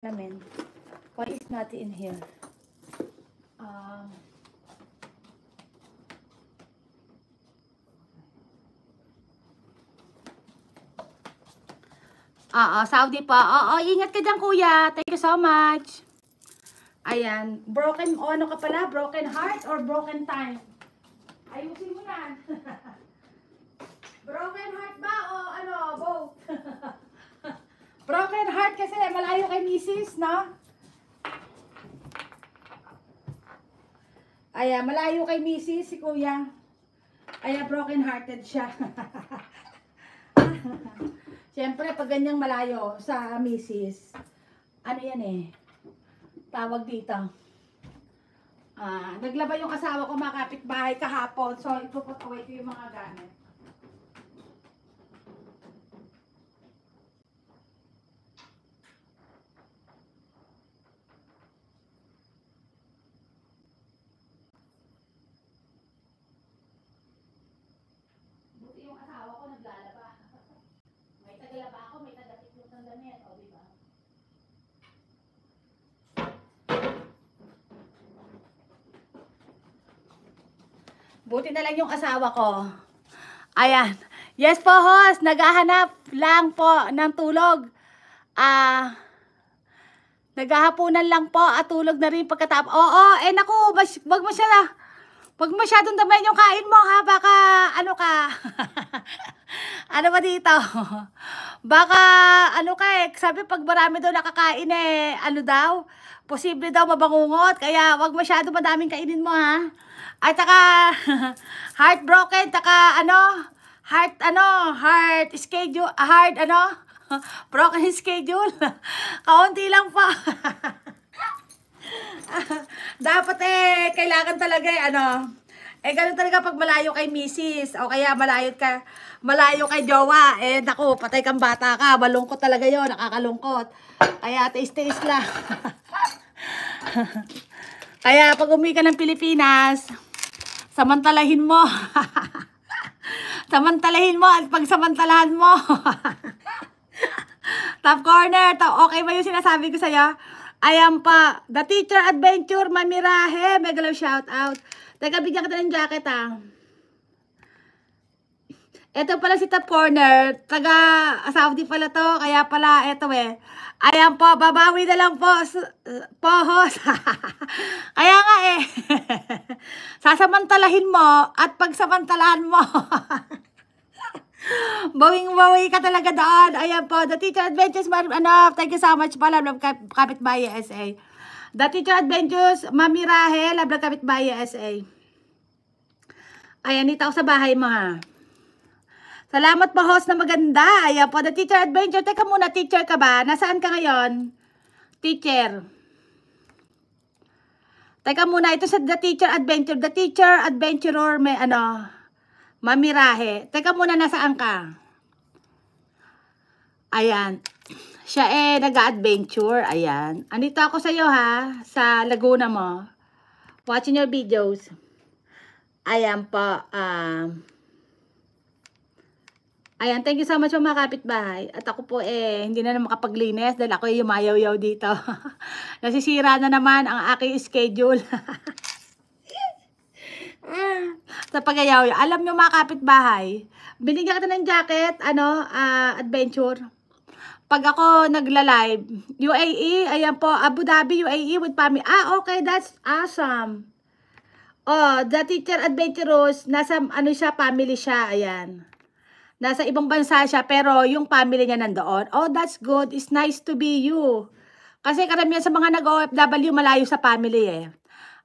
Namin. Why is not in here? Um, Saudi pa. Ingat ka dyan, kuya. Thank you so much. Ayan. Broken, ano ka pala? Broken heart or broken time? Ayusin mo yan. Broken heart ba o ano, both? Broken heart kasi malayo kay Mrs., no? Ayan, malayo kay Mrs. si kuya. Ayan, broken hearted siya. Siyempre, pag ganyang malayo sa Mrs., ano yan eh, tawag dito. Naglaba yung asawa ko mga kapitbahay kahapon, so ipuput away ko yung mga gamit. Buti yung asawa ko naglalaba. May tagalaba ako, may tagatiklop ng damit, o diba? Buti na lang yung asawa ko. Ayan. Yes po, host. Naghahanap lang po ng tulog. Naghahapunan lang po at tulog na rin pagkatapos. Oo, naku, wag masyadong damayin yung kain mo ha. Baka, ano ka. Ano ba dito? Baka, ano ka sabi pag marami daw nakakain ano daw, posible daw mabangungot. Kaya wag masyado madaming kainin mo ha. At saka, heartbroken, saka heart schedule, broken schedule. Kaunti lang pa. Dapat kailangan talaga ganun talaga pag malayo kay Mrs. O kaya malayo kay jowa. Naku, patay kang bata ka. Malungkot talaga yon, nakakalungkot. Kaya tiis-tiis lang. Kaya pag umuwi ka ng Pilipinas, samantalahin mo. Samantalahin mo at pagsamantalahan mo. Top corner. Okay ba yung sinasabi ko sa'yo? Ayan pa. The Teacher Adventure, Mamirahe. Megalo shout out. Teka, bigyan kita ng jacket Ito pala si Top Corner. Taga Saudi pala to. Kaya pala, ayan po, babawi na lang po. Pohos. Kaya nga sasamantalahin mo at pagsamantalahan mo. Bawing-bawi ka talaga doon. Ayan po, The Teacher Adventures, thank you so much po, love Kapitbahay SA. The Teacher Adventures, Mamirahe, love Kapitbahay SA. Ayan, dito ako sa bahay mo ha. Salamat po, host na maganda. Ayan po, The Teacher Adventure. Teka muna, teacher ka ba? Nasaan ka ngayon? Teacher. Teka muna, ito sa The Teacher Adventure. The Teacher Adventurer, may Mamirahe. Teka muna, nasaan ka? Ayan. Siya nag-adventure. Ayan. Andito ako sa iyo ha. Sa Laguna mo. Watching your videos. Ayan po. Ayan, thank you so much mga kapitbahay. At ako po hindi na makapaglinis dahil ako yumayaw-yaw dito. Nasisira na naman ang aking schedule. Sa pagayaw. Alam nyo mga kapitbahay, binigyan kita ng jacket, adventure. Pag ako nagla-live, UAE, ayan po, Abu Dhabi, UAE with family. Okay, that's awesome. The Teacher Adventurous, nasa, siya, family siya, ayan. Nasa ibang bansa siya, pero yung family niya nandoon. That's good. It's nice to be you. Kasi karamihan sa mga nag-OFW, malayo sa family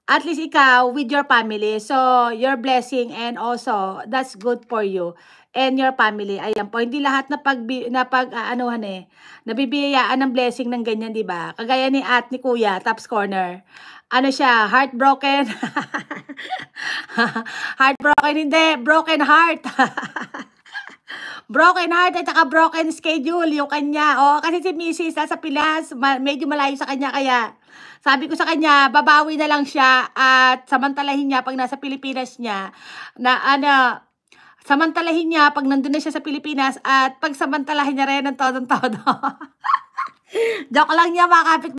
At least ikaw, with your family. So, your blessing and also, that's good for you and your family. Ayan po, hindi lahat nabibiyayaan ng blessing ng ganyan, di ba? Kagaya ni Kuya, Tops Corner. Siya, heartbroken. Heartbroken, hindi, broken heart. Broken heart at saka broken schedule yung kanya. Kasi si Mrs. nasa Pilas, medyo malayo sa kanya, kaya sabi ko sa kanya, babawi na lang siya at samantalahin niya pag nasa Pilipinas niya samantalahin niya pag nandun na siya sa Pilipinas at pagsamantalahin niya rin ng todo-todo. Joke lang niya mga kapit